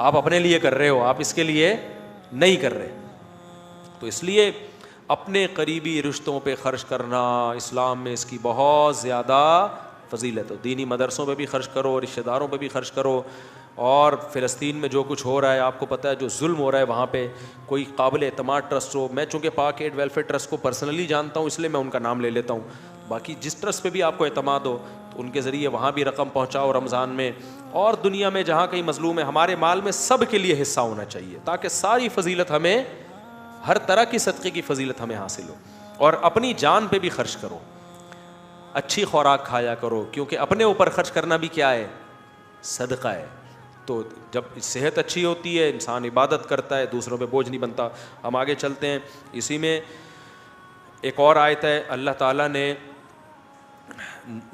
آپ اپنے لیے کر رہے ہو, آپ اس کے لیے نہیں کر رہے. تو اس لیے اپنے قریبی رشتوں پہ خرچ کرنا اسلام میں اس کی بہت زیادہ فضیلت ہے. دینی مدرسوں پہ بھی خرچ کرو, رشتہ داروں پہ بھی خرچ کرو. اور فلسطین میں جو کچھ ہو رہا ہے آپ کو پتہ ہے, جو ظلم ہو رہا ہے وہاں پہ, کوئی قابل اعتماد ٹرسٹ ہو, میں چونکہ پاک ایڈ ویلفیئر ٹرسٹ کو پرسنلی جانتا ہوں اس لیے میں ان کا نام لے لیتا ہوں, باقی جس ٹرسٹ پہ بھی آپ کو اعتماد ہو تو ان کے ذریعے وہاں بھی رقم پہنچاؤ رمضان میں, اور دنیا میں جہاں کہیں مظلوم ہے. ہمارے مال میں سب کے لیے حصہ ہونا چاہیے تاکہ ساری فضیلت ہمیں, ہر طرح کی صدقے کی فضیلت ہمیں حاصل ہو. اور اپنی جان پہ بھی خرچ کرو, اچھی خوراک کھایا کرو, کیونکہ اپنے اوپر خرچ کرنا بھی کیا ہے, صدقہ ہے. تو جب صحت اچھی ہوتی ہے انسان عبادت کرتا ہے, دوسروں پہ بوجھ نہیں بنتا. ہم آگے چلتے ہیں. اسی میں ایک اور آیت ہے, اللہ تعالیٰ نے,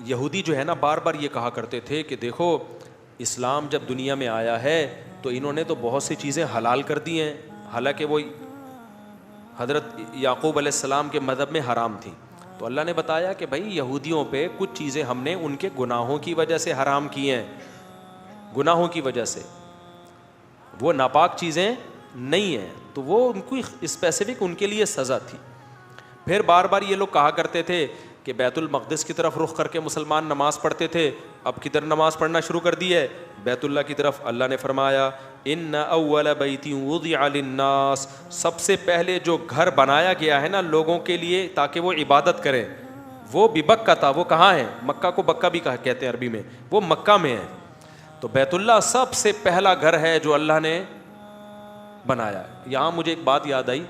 یہودی جو ہے نا بار بار یہ کہا کرتے تھے کہ دیکھو اسلام جب دنیا میں آیا ہے تو انہوں نے تو بہت سی چیزیں حلال کر دی ہیں, حالانکہ وہ حضرت یعقوب علیہ السلام کے مذہب میں حرام تھی. تو اللہ نے بتایا کہ بھائی یہودیوں پہ کچھ چیزیں ہم نے ان کے گناہوں کی وجہ سے حرام کی ہیں, گناہوں کی وجہ سے, وہ ناپاک چیزیں نہیں ہیں, تو وہ ان کو اسپیسیفک ان کے لیے سزا تھی. پھر بار بار یہ لوگ کہا کرتے تھے کہ بیت المقدس کی طرف رخ کر کے مسلمان نماز پڑھتے تھے, اب کدھر نماز پڑھنا شروع کر دی ہے, بیت اللہ کی طرف. اللہ نے فرمایا ان اول بیت وضع للناس, سب سے پہلے جو گھر بنایا گیا ہے نا لوگوں کے لیے تاکہ وہ عبادت کریں, وہ ببکہ تھا. وہ کہاں ہے, مکہ کو بکہ بھی کہتے ہیں عربی میں, وہ مکہ میں ہے. تو بیت اللہ سب سے پہلا گھر ہے جو اللہ نے بنایا. یہاں مجھے ایک بات یاد آئی,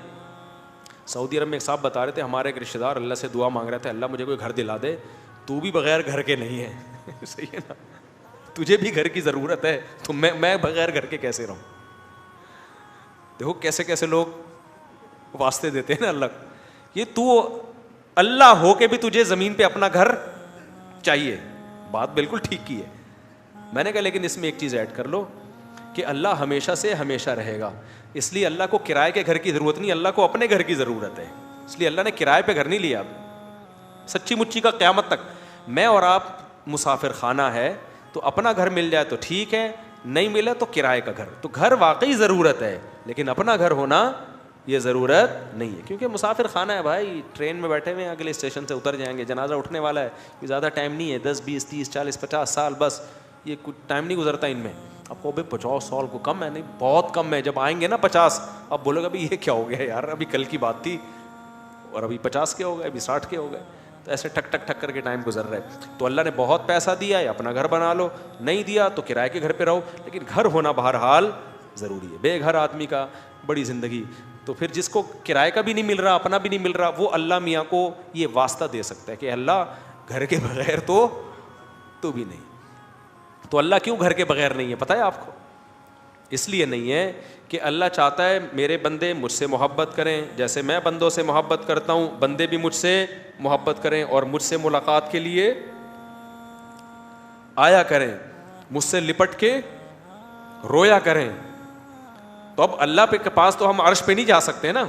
سعودی عرب میں ایک صاحب بتا رہے تھے ہمارے ایک رشتہ دار اللہ سے دعا مانگ رہے تھے, اللہ مجھے کوئی گھر دلا دے, تو بھی بغیر گھر کے نہیں ہے. صحیح ہے نا, تجھے بھی گھر کی ضرورت ہے, تو میں بغیر گھر کے کیسے رہوں. دیکھو کیسے کیسے لوگ واسطے دیتے ہیں نا اللہ, یہ تو اللہ ہو کے بھی تجھے زمین پہ اپنا گھر چاہیے. بات بالکل ٹھیک کی ہے. میں نے کہا لیکن اس میں ایک چیز ایڈ کر لو کہ اللہ ہمیشہ سے ہمیشہ رہے گا, اس لیے اللہ کو کرائے کے گھر کی ضرورت نہیں, اللہ کو اپنے گھر کی ضرورت ہے. اس لیے اللہ نے کرائے پہ گھر نہیں لیا. سچی مچی کا قیامت تک میں اور آپ مسافر خانہ ہے, تو اپنا گھر مل جائے تو ٹھیک ہے, نہیں ملا تو کرائے کا گھر. تو گھر واقعی ضرورت ہے, لیکن اپنا گھر ہونا یہ ضرورت نہیں ہے, کیونکہ مسافر خانہ ہے بھائی, ٹرین میں بیٹھے ہوئے ہیں, اگلے اسٹیشن سے اتر جائیں گے, جنازہ اٹھنے والا ہے, زیادہ ٹائم نہیں ہے, 10 20 30 40 50 سال بس, یہ کچھ ٹائم نہیں گزرتا ان میں. آپ کو بھائی 50 سال کو کم ہے, نہیں بہت کم ہے. جب آئیں گے نا 50, اب بولو گا ابھی یہ کیا ہو گیا یار, ابھی کل کی بات تھی اور ابھی 50 کے ہو گئے, ابھی 60 کے ہو گئے. تو ایسے ٹھک ٹھک ٹھک کر کے ٹائم گزر رہا ہے. تو اللہ نے بہت پیسہ دیا ہے, اپنا گھر بنا لو, نہیں دیا تو کرائے کے گھر پہ رہو, لیکن گھر ہونا بہرحال ضروری ہے. بے گھر آدمی کا بڑی زندگی. تو پھر جس کو کرائے کا بھی نہیں مل رہا, اپنا بھی نہیں مل رہا, وہ اللہ میاں کو یہ واسطہ دے سکتا ہے کہ اللہ گھر کے بغیر تو بھی نہیں. تو اللہ کیوں گھر کے بغیر نہیں ہے پتہ ہے آپ کو؟ اس لیے نہیں ہے کہ اللہ چاہتا ہے میرے بندے مجھ سے محبت کریں, جیسے میں بندوں سے محبت کرتا ہوں بندے بھی مجھ سے محبت کریں, اور مجھ سے ملاقات کے لیے آیا کریں, مجھ سے لپٹ کے رویا کریں. تو اب اللہ کے پاس تو ہم عرش پہ نہیں جا سکتے نا,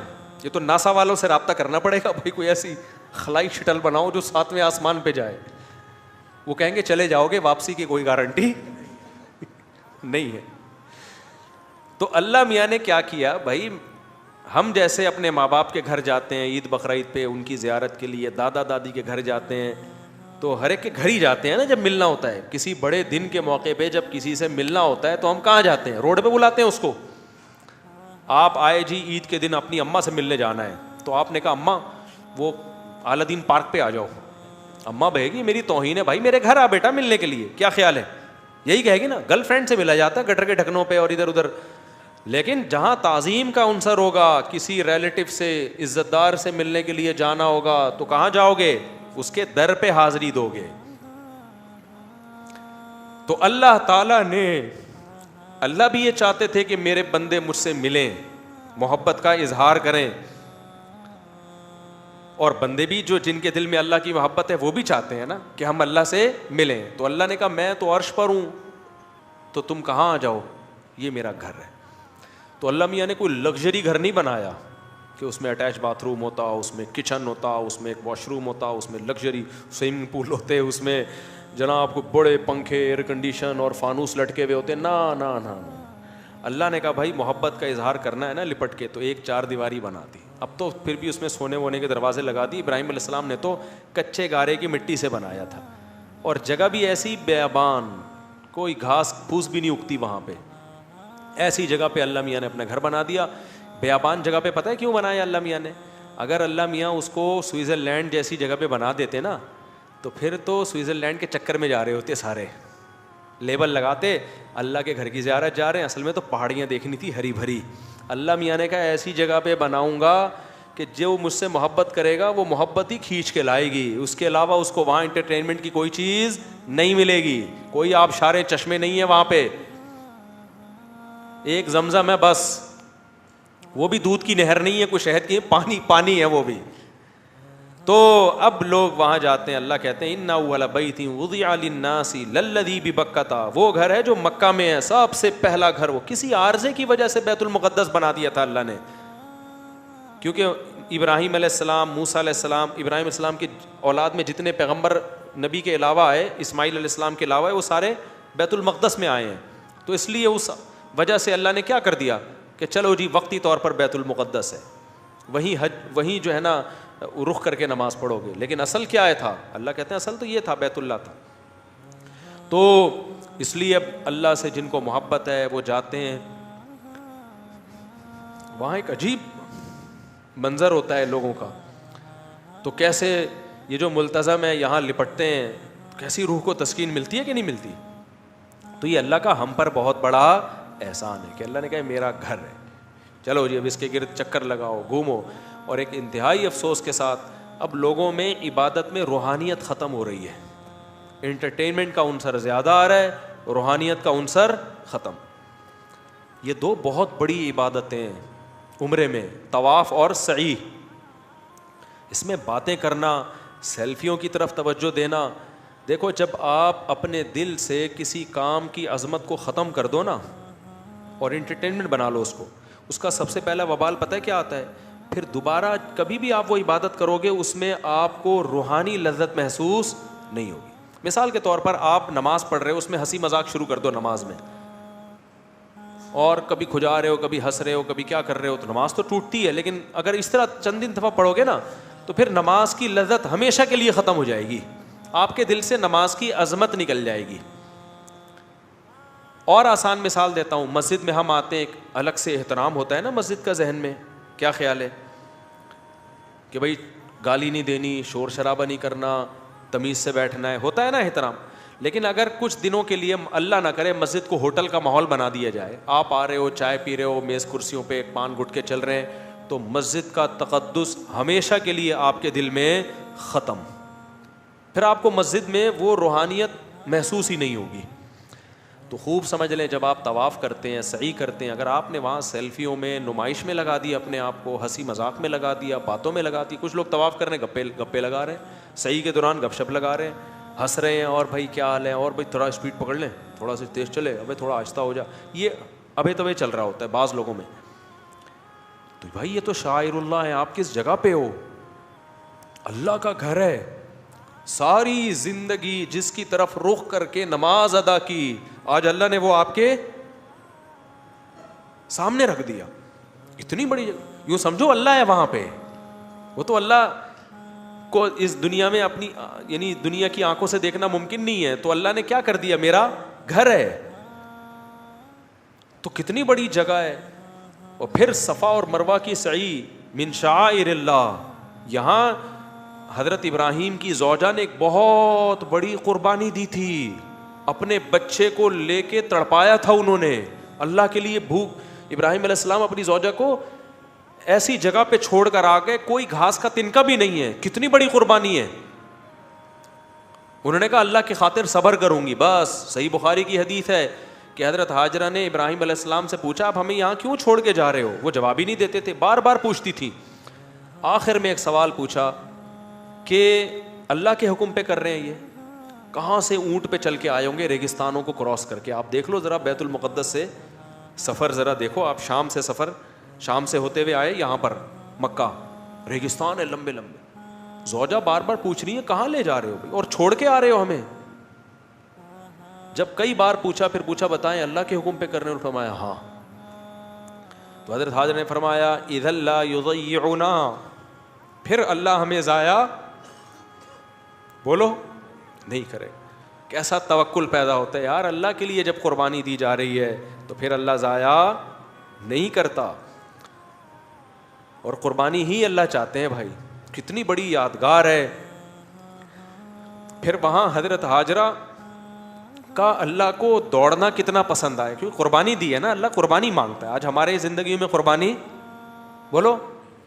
یہ تو ناسا والوں سے رابطہ کرنا پڑے گا. بھائی کوئی ایسی خلائی شٹل بناؤ جو 7ویں آسمان پہ جائے, وہ کہیں گے چلے جاؤ گے, واپسی کی کوئی گارنٹی نہیں ہے. تو اللہ میاں نے کیا کیا بھائی, ہم جیسے اپنے ماں باپ کے گھر جاتے ہیں عید بقرعید پہ ان کی زیارت کے لیے, دادا دادی کے گھر جاتے ہیں, تو ہر ایک کے گھر ہی جاتے ہیں نا جب ملنا ہوتا ہے. کسی بڑے دن کے موقع پہ جب کسی سے ملنا ہوتا ہے تو ہم کہاں جاتے ہیں, روڈ پہ بلاتے ہیں اس کو. آپ آئے جی عید کے دن اپنی اماں سے ملنے جانا ہے, تو آپ نے کہا اماں وہ اعلیٰ دین پارک پہ آ جاؤ. اماں بہے گی میری توہین ہے بھائی, میرے گھر آ بیٹا ملنے کے لیے, کیا خیال ہے, یہی کہے گی نا. گرل فرینڈ سے ملا جاتا ہے گٹر کے ڈھکنوں پہ اور ادھر ادھر, لیکن جہاں تعظیم کا عنصر ہوگا, کسی ریلیٹو سے عزت دار سے ملنے کے لیے جانا ہوگا, تو کہاں جاؤ گے, اس کے در پہ حاضری دو گے. تو اللہ تعالیٰ نے, اللہ بھی یہ چاہتے تھے کہ میرے بندے مجھ سے ملیں, محبت کا اظہار کریں, اور بندے بھی جو جن کے دل میں اللہ کی محبت ہے وہ بھی چاہتے ہیں نا کہ ہم اللہ سے ملیں. تو اللہ نے کہا میں تو عرش پر ہوں, تو تم کہاں آ جاؤ, یہ میرا گھر ہے. تو اللہ میاں نے کوئی لگژری گھر نہیں بنایا کہ اس میں اٹیچ باتھ روم ہوتا, اس میں کچن ہوتا, اس میں ایک واش روم ہوتا, اس میں لگژری سوئمنگ پول ہوتے, اس میں جناب کو بڑے پنکھے ایئر کنڈیشن اور فانوس لٹکے ہوئے ہوتے. نا نا نا, اللہ نے کہا بھائی محبت کا اظہار کرنا ہے نا لپٹ کے, تو ایک چار دیواری بنا دی. اب تو پھر بھی اس میں سونے وونے کے دروازے لگا دی. ابراہیم علیہ السلام نے تو کچے گارے کی مٹی سے بنایا تھا, اور جگہ بھی ایسی بیابان, کوئی گھاس پھوس بھی نہیں اگتی وہاں پہ. ایسی جگہ پہ اللہ میاں نے اپنا گھر بنا دیا. بیابان جگہ پہ پتہ ہے کیوں بنایا اللہ میاں نے؟ اگر اللہ میاں اس کو سوئٹزرلینڈ جیسی جگہ پہ بنا دیتے نا, تو پھر تو سوئٹزرلینڈ کے چکر میں جا رہے ہوتے سارے, لیبل لگاتے اللہ کے گھر کی زیارت جا رہے ہیں, اصل میں تو پہاڑیاں دیکھنی تھی ہری بھری. اللہ میاں نے کہا ایسی جگہ پہ بناؤں گا کہ جو مجھ سے محبت کرے گا وہ محبت ہی کھینچ کے لائے گی, اس کے علاوہ اس کو وہاں انٹرٹینمنٹ کی کوئی چیز نہیں ملے گی, کوئی آبشاریں چشمے نہیں ہیں وہاں پہ, ایک زمزم ہے بس, وہ بھی دودھ کی نہر نہیں ہے, کوئی شہد کی, پانی پانی ہے وہ بھی. تو اب لوگ وہاں جاتے ہیں. اللہ کہتے ہیں ان اول بیت وضع للناس للذی ببکۃ, وہ گھر ہے جو مکہ میں ہے, سب سے پہلا گھر. وہ کسی عارضے کی وجہ سے بیت المقدس بنا دیا تھا اللہ نے, کیونکہ ابراہیم علیہ السلام, موسیٰ علیہ السلام, ابراہیم علیہ السلام کی اولاد میں جتنے پیغمبر نبی کے علاوہ آئے, اسماعیل علیہ السلام کے علاوہ, وہ سارے بیت المقدس میں آئے ہیں. تو اس لیے اس وجہ سے اللہ نے کیا کر دیا کہ چلو جی وقتی طور پر بیت المقدس ہے, وہیں جو ہے نا رخ کر کے نماز پڑھو گے. لیکن اصل کیا ہے تھا؟ اللہ کہتے ہیں اصل تو یہ تھا, بیت اللہ تھا. تو اس لیے اب اللہ سے جن کو محبت ہے وہ جاتے ہیں وہاں. ایک عجیب منظر ہوتا ہے لوگوں کا, تو کیسے یہ جو ملتزم ہے یہاں لپٹتے ہیں, کیسی روح کو تسکین ملتی ہے کہ نہیں ملتی. تو یہ اللہ کا ہم پر بہت بڑا احسان ہے کہ اللہ نے کہا میرا گھر ہے, چلو جی اب اس کے گرد چکر لگاؤ, گھومو. اور ایک انتہائی افسوس کے ساتھ اب لوگوں میں عبادت میں روحانیت ختم ہو رہی ہے. انٹرٹینمنٹ کا عنصر زیادہ آ رہا ہے, روحانیت کا عنصر ختم. یہ دو بہت بڑی عبادتیں ہیں عمرے میں, طواف اور سعی. اس میں باتیں کرنا, سیلفیوں کی طرف توجہ دینا. دیکھو جب آپ اپنے دل سے کسی کام کی عظمت کو ختم کر دو نا اور انٹرٹینمنٹ بنا لو اس کو, اس کا سب سے پہلا وبال پتہ ہے کیا آتا ہے؟ پھر دوبارہ کبھی بھی آپ وہ عبادت کرو گے اس میں آپ کو روحانی لذت محسوس نہیں ہوگی. مثال کے طور پر آپ نماز پڑھ رہے ہو, اس میں ہنسی مذاق شروع کر دو نماز میں, اور کبھی کھجا رہے ہو, کبھی ہنس رہے ہو, کبھی کیا کر رہے ہو, تو نماز تو ٹوٹتی ہے. لیکن اگر اس طرح چند دن دفعہ پڑھو گے نا تو پھر نماز کی لذت ہمیشہ کے لیے ختم ہو جائے گی, آپ کے دل سے نماز کی عظمت نکل جائے گی. اور آسان مثال دیتا ہوں, مسجد میں ہم آتے ہیں, ایک الگ سے احترام ہوتا ہے نا مسجد کا, ذہن میں کیا خیال ہے کہ بھائی گالی نہیں دینی, شور شرابہ نہیں کرنا, تمیز سے بیٹھنا ہے, ہوتا ہے نا احترام. لیکن اگر کچھ دنوں کے لیے اللہ نہ کرے مسجد کو ہوٹل کا ماحول بنا دیا جائے, آپ آ رہے ہو, چائے پی رہے ہو, میز کرسیوں پہ پان گٹکے چل رہے ہیں, تو مسجد کا تقدس ہمیشہ کے لیے آپ کے دل میں ختم. پھر آپ کو مسجد میں وہ روحانیت محسوس ہی نہیں ہوگی. تو خوب سمجھ لیں جب آپ طواف کرتے ہیں, سعی کرتے ہیں, اگر آپ نے وہاں سیلفیوں میں, نمائش میں لگا دیا اپنے آپ کو, ہنسی مذاق میں لگا دیا, باتوں میں لگا دی. کچھ لوگ طواف کرنے گپے لگا رہے ہیں, سعی کے دوران گپ شپ لگا رہے ہیں, ہنس رہے ہیں, اور بھائی کیا حال ہے, اور بھائی تھوڑا اسپیڈ پکڑ لیں, تھوڑا سا تیز چلے, ابھی تھوڑا آہستہ ہو جا, یہ ابھی تو چل رہا ہوتا ہے بعض لوگوں میں. تو بھائی یہ تو شاعر اللہ ہے, آپ کس جگہ پہ ہو؟ اللہ کا گھر ہے. ساری زندگی جس کی طرف رخ کر کے نماز ادا کی, آج اللہ نے وہ آپ کے سامنے رکھ دیا. اتنی بڑی جگہ, یوں سمجھو اللہ ہے وہاں پہ. وہ تو اللہ کو اس دنیا میں اپنی یعنی دنیا کی آنکھوں سے دیکھنا ممکن نہیں ہے, تو اللہ نے کیا کر دیا, میرا گھر ہے. تو کتنی بڑی جگہ ہے. اور پھر صفا اور مروہ کی سعی من شعائر اللہ. یہاں حضرت ابراہیم کی زوجہ نے ایک بہت بڑی قربانی دی تھی, اپنے بچے کو لے کے تڑپایا تھا انہوں نے اللہ کے لیے. بھوک, ابراہیم علیہ السلام اپنی زوجہ کو ایسی جگہ پہ چھوڑ کر آ گئے, کوئی گھاس کا تنکا بھی نہیں ہے. کتنی بڑی قربانی ہے. انہوں نے کہا اللہ کی خاطر صبر کروں گی بس. صحیح بخاری کی حدیث ہے کہ حضرت ہاجرہ نے ابراہیم علیہ السلام سے پوچھا آپ ہمیں یہاں کیوں چھوڑ کے جا رہے ہو؟ وہ جواب ہی نہیں دیتے تھے, بار بار پوچھتی تھی. آخر میں ایک سوال پوچھا کہ اللہ کے حکم پہ کر رہے ہیں, یہ کہاں سے اونٹ پہ چل کے آئے ہوں گے ریگستانوں کو کراس کر کے. آپ دیکھ لو ذرا بیت المقدس سے سفر ذرا دیکھو آپ, شام سے سفر, شام سے ہوتے ہوئے آئے یہاں پر مکہ, ریگستان ہے لمبے لمبے. زوجہ بار بار پوچھ رہی ہے کہاں لے جا رہے ہو بھائی, اور چھوڑ کے آ رہے ہو ہمیں. جب کئی بار پوچھا, پھر پوچھا بتائیں اللہ کے حکم پہ کر رہے ہیں, اور فرمایا ہاں. تو حضرت حاجر نے فرمایا اذا لا یضیعنا، پھر اللہ ہمیں ضائع بولو نہیں کرے. کیسا توکل پیدا ہوتا ہے یار، اللہ کے لیے جب قربانی دی جا رہی ہے تو پھر اللہ ضائع نہیں کرتا. اور قربانی ہی اللہ چاہتے ہیں بھائی، کتنی بڑی یادگار ہے. پھر وہاں حضرت حاجرہ کا اللہ کو دوڑنا کتنا پسند آیا، کیونکہ قربانی دی ہے نا، اللہ قربانی مانگتا ہے. آج ہمارے زندگی میں قربانی بولو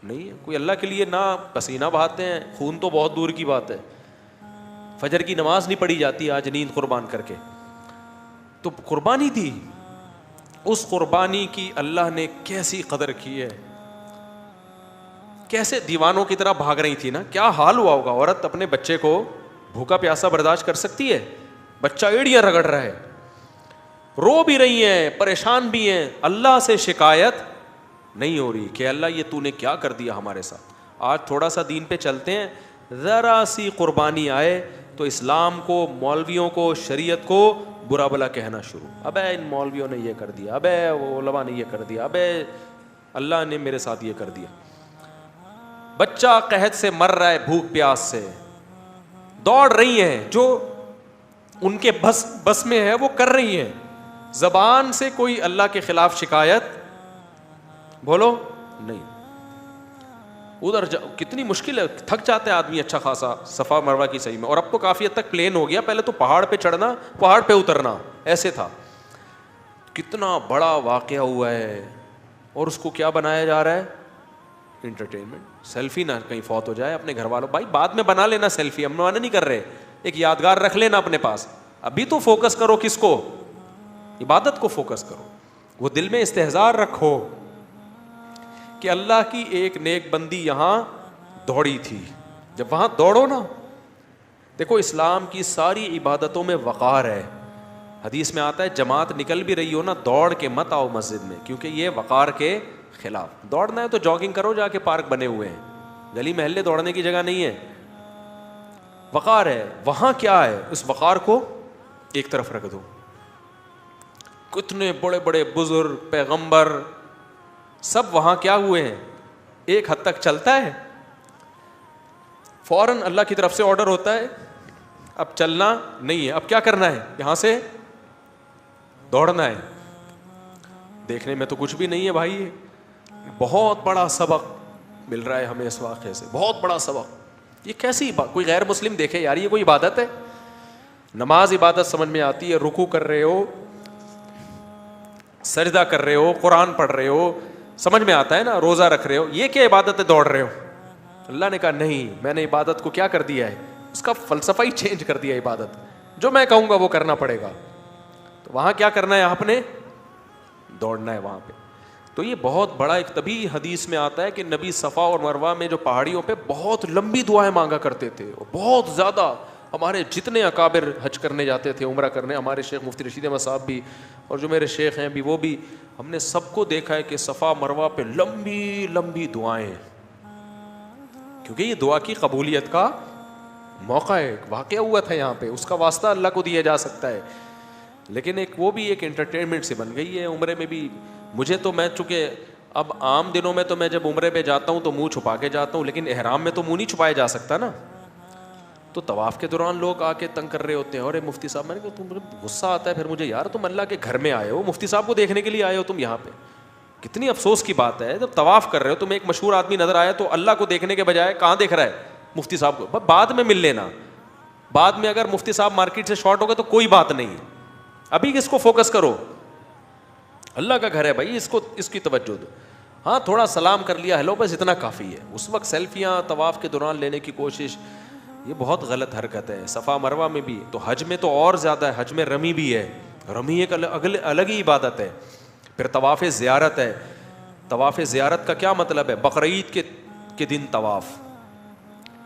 نہیں ہے. کوئی اللہ کے لیے نہ پسینہ بہاتے ہیں، خون تو بہت دور کی بات ہے، فجر کی نماز نہیں پڑھی جاتی آج نیند قربان کر کے. تو قربانی دی، اس قربانی کی اللہ نے کیسی قدر کی ہے، کیسے دیوانوں کی طرح بھاگ رہی تھی نا. کیا حال ہوا ہوگا، عورت اپنے بچے کو بھوکا پیاسا برداشت کر سکتی ہے؟ بچہ ایڑیاں رگڑ رہا ہے، رو بھی رہی ہیں، پریشان بھی ہیں، اللہ سے شکایت نہیں ہو رہی کہ اللہ یہ تو نے کیا کر دیا ہمارے ساتھ. آج تھوڑا سا دین پہ چلتے ہیں، ذرا سی قربانی آئے تو اسلام کو، مولویوں کو، شریعت کو برا بلا کہنا شروع. ابے ان مولویوں نے یہ کر دیا، ابے وہ علماء نے یہ کر دیا، ابے اللہ نے میرے ساتھ یہ کر دیا. بچہ قحط سے مر رہا ہے، بھوک پیاس سے، دوڑ رہی ہیں، جو ان کے بس میں ہے وہ کر رہی ہیں. زبان سے کوئی اللہ کے خلاف شکایت بولو نہیں. ادھر کتنی مشکل ہے، تھک جاتا ہے آدمی اچھا خاصا صفا مروہ کی صحیح میں. اور اب تو کافی حد تک پلین ہو گیا، پہلے تو پہاڑ پہ چڑھنا، پہاڑ پہ اترنا ایسے تھا. کتنا بڑا واقعہ ہوا ہے، اور اس کو کیا بنایا جا رہا ہے؟ انٹرٹینمنٹ. سیلفی نہ کہیں فوت ہو جائے اپنے گھر والوں، بھائی بعد میں بنا لینا سیلفی، ہم منع نہیں کر رہے، ایک یادگار رکھ لینا اپنے پاس. ابھی تو فوکس کرو کس کو؟ عبادت کو فوکس کرو. وہ دل میں استحضار رکھو کہ اللہ کی ایک نیک بندی یہاں دوڑی تھی. جب وہاں دوڑو نا، دیکھو اسلام کی ساری عبادتوں میں وقار ہے. حدیث میں آتا ہے جماعت نکل بھی رہی ہو نا، دوڑ کے مت آؤ مسجد میں، کیونکہ یہ وقار کے خلاف. دوڑنا ہے تو جاگنگ کرو، جا کے پارک بنے ہوئے ہیں، گلی محلے دوڑنے کی جگہ نہیں ہے. وقار ہے. وہاں کیا ہے، اس وقار کو ایک طرف رکھ دو. کتنے بڑے بڑے بزرگ، پیغمبر، سب وہاں کیا ہوئے ہیں، ایک حد تک چلتا ہے، فوراً اللہ کی طرف سے آرڈر ہوتا ہے اب چلنا نہیں ہے، اب کیا کرنا ہے، یہاں سے دوڑنا ہے. دیکھنے میں تو کچھ بھی نہیں ہے بھائی، بہت بڑا سبق مل رہا ہے ہمیں اس واقعے سے، بہت بڑا سبق. یہ کیسی کوئی غیر مسلم دیکھے یار یہ کوئی عبادت ہے؟ نماز عبادت سمجھ میں آتی ہے، رکوع کر رہے ہو، سجدہ کر رہے ہو، قرآن پڑھ رہے ہو، سمجھ میں آتا ہے نا، روزہ رکھ رہے ہو، یہ کیا عبادت ہے دوڑ رہے ہو؟ اللہ نے کہا نہیں، میں نے عبادت کو کیا کر دیا ہے، اس کا فلسفہ ہی چینج کر دیا. عبادت جو میں کہوں گا وہ کرنا پڑے گا. تو وہاں کیا کرنا ہے آپ نے؟ دوڑنا ہے وہاں پہ. تو یہ بہت بڑا ایک، تبھی حدیث میں آتا ہے کہ نبی صفا اور مروہ میں جو پہاڑیوں پہ بہت لمبی دعائیں مانگا کرتے تھے، اور بہت زیادہ. ہمارے جتنے اکابر حج کرنے جاتے تھے، عمرہ کرنے، ہمارے شیخ مفتی رشید احمد صاحب بھی، اور جو میرے شیخ ہیں بھی، وہ بھی، ہم نے سب کو دیکھا ہے کہ صفا مروہ پہ لمبی لمبی دعائیں، کیونکہ یہ دعا کی قبولیت کا موقع ہے. واقعہ ہوا تھا یہاں پہ، اس کا واسطہ اللہ کو دیا جا سکتا ہے. لیکن ایک وہ بھی ایک انٹرٹینمنٹ سے بن گئی ہے. عمرے میں بھی مجھے تو، میں چونکہ اب عام دنوں میں تو میں جب عمرے پہ جاتا ہوں تو منہ چھپا کے جاتا ہوں، لیکن احرام میں تو منہ نہیں چھپایا جا سکتا نا. تو طواف کے دوران لوگ آ کے تنگ کر رہے ہوتے ہیں، اور مفتی صاحب، میں نے کہا تم غصہ آتا ہے پھر مجھے، یار تم اللہ کے گھر میں آئے ہو، مفتی صاحب کو دیکھنے کے لیے آئے ہو تم یہاں پہ. کتنی افسوس کی بات ہے، جب طواف کر رہے ہو تم ایک مشہور آدمی نظر آیا تو اللہ کو دیکھنے کے بجائے کہاں دیکھ رہا ہے؟ مفتی صاحب کو. بعد میں مل لینا، بعد میں اگر مفتی صاحب مارکیٹ سے شارٹ ہو گئے تو کوئی بات نہیں، ابھی کس کو فوکس کرو، اللہ کا گھر ہے بھائی، اس کو، اس کی توجہ دو. ہاں تھوڑا سلام کر لیا، ہیلو، بس اتنا کافی ہے. اس وقت سیلفیاں طواف کے دوران لینے کی کوشش، یہ بہت غلط حرکت ہے. صفا مروہ میں بھی، تو حج میں تو اور زیادہ ہے. حج میں رمی بھی ہے، رمی ایک الگ ہی عبادت ہے. پھر طواف زیارت ہے. طواف زیارت کا کیا مطلب ہے؟ بقرعید کے دن طواف.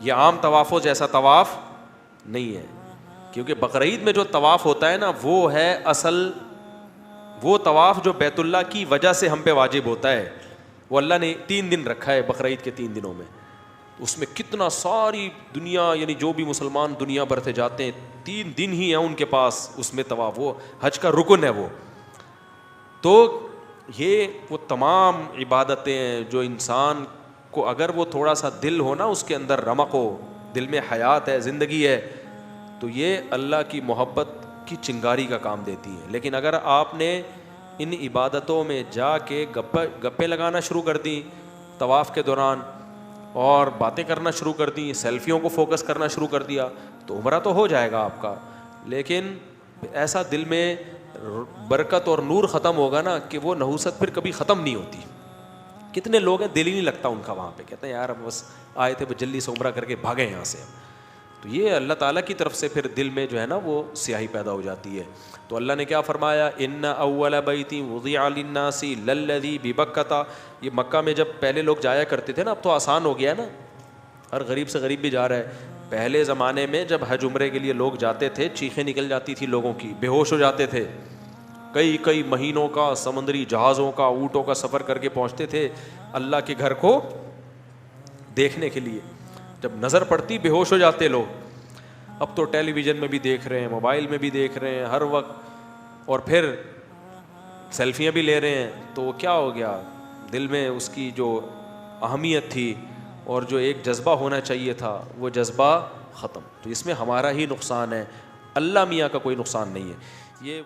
یہ عام طوافوں جیسا طواف نہیں ہے، کیونکہ بقرعید میں جو طواف ہوتا ہے نا، وہ ہے اصل وہ طواف جو بیت اللہ کی وجہ سے ہم پہ واجب ہوتا ہے. وہ اللہ نے 3 دن رکھا ہے بقرعید کے 3 دنوں میں. اس میں کتنا ساری دنیا، یعنی جو بھی مسلمان دنیا بھر سے جاتے ہیں، 3 دن ہی ہیں ان کے پاس اس میں طواف. وہ حج کا رکن ہے وہ. تو یہ وہ تمام عبادتیں ہیں جو انسان کو اگر وہ تھوڑا سا دل ہو نا, اس کے اندر رمق ہو, دل میں حیات ہے, زندگی ہے, تو یہ اللہ کی محبت کی چنگاری کا کام دیتی ہے. لیکن اگر آپ نے ان عبادتوں میں جا کے گپے لگانا شروع کر دیں طواف کے دوران, اور باتیں کرنا شروع کر دیں, سیلفیوں کو فوکس کرنا شروع کر دیا, تو عمرہ تو ہو جائے گا آپ کا, لیکن ایسا دل میں برکت اور نور ختم ہوگا نا کہ وہ نحوست پھر کبھی ختم نہیں ہوتی. کتنے لوگ ہیں دل ہی نہیں لگتا ان کا وہاں پہ, کہتے ہیں یار بس آئے تھے بس جلدی سے عمرہ کر کے بھاگے یہاں سے. تو یہ اللہ تعالیٰ کی طرف سے پھر دل میں جو ہے نا وہ سیاہی پیدا ہو جاتی ہے. تو اللہ نے کیا فرمایا, ان اول بیت وضع للناس للذی ببکۃ. یہ مکہ میں جب پہلے لوگ جایا کرتے تھے نا, اب تو آسان ہو گیا ہے نا, ہر غریب سے غریب بھی جا رہا ہے. پہلے زمانے میں جب حج عمرے کے لیے لوگ جاتے تھے, چیخیں نکل جاتی تھی لوگوں کی, بے ہوش ہو جاتے تھے, کئی مہینوں کا سمندری جہازوں کا, اونٹوں کا سفر کر کے پہنچتے تھے اللہ کے گھر کو دیکھنے کے لیے. جب نظر پڑتی بے ہوش ہو جاتے لوگ. اب تو ٹیلی ویژن میں بھی دیکھ رہے ہیں, موبائل میں بھی دیکھ رہے ہیں ہر وقت, اور پھر سیلفیاں بھی لے رہے ہیں. تو کیا ہو گیا, دل میں اس کی جو اہمیت تھی اور جو ایک جذبہ ہونا چاہیے تھا وہ جذبہ ختم. تو اس میں ہمارا ہی نقصان ہے, اللہ میاں کا کوئی نقصان نہیں ہے. یہ